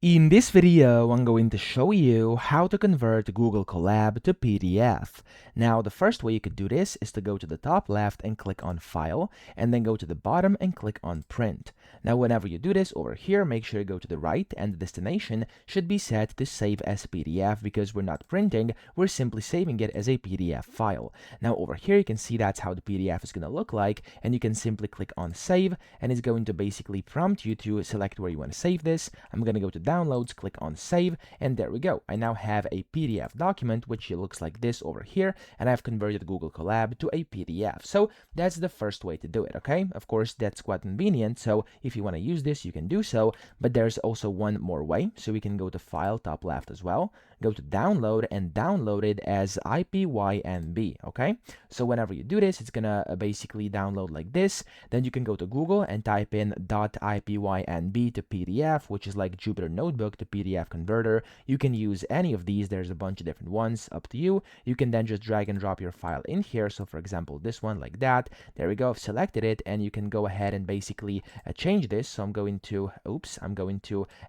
In this video, I'm going to show you how to convert Google Colab to PDF. Now, the first way you could do this is to go to the top left and click on File, and then go to the bottom and click on Print. Now, whenever you do this over here, make sure you go to the right, and the destination should be set to Save as PDF because we're not printing, we're simply saving it as a PDF file. Now, over here, you can see that's how the PDF is going to look like, and you can simply click on Save, and it's going to basically prompt you to select where you want to save this. I'm going to go to Downloads, click on Save, and there we go. I now have a PDF document which looks like this over here, and I've converted Google Colab to a PDF. So that's the first way to do it, okay? Of course, that's quite convenient, so if you want to use this, you can do so, but there's also one more way. So we can go to File, top left as well, go to Download, and download it as IPYNB, okay? So whenever you do this, it's gonna basically download like this. Then you can go to Google and type in .IPYNB to PDF, which is like Jupyter Notebook to PDF converter. You can use any of these. There's a bunch of different ones, up to you. You can then just drag and drop your file in here. So for example, this one like that. There we go. I've selected it, and you can go ahead and basically change this. So I'm going to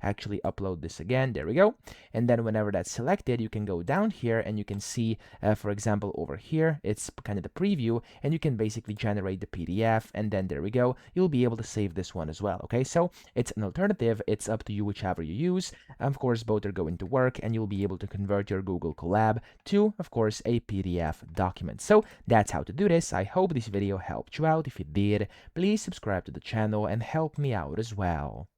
actually upload this again. There we go. And then whenever that's selected, you can go down here and you can see, for example, over here, it's kind of the preview, and you can basically generate the PDF, and then there we go. You'll be able to save this one as well. Okay, so it's an alternative. It's up to you whichever you use. Of course, both are going to work, and you'll be able to convert your Google Colab to, of course, a PDF document. So that's how to do this. I hope this video helped you out. If it did, please subscribe to the channel and help me out as well.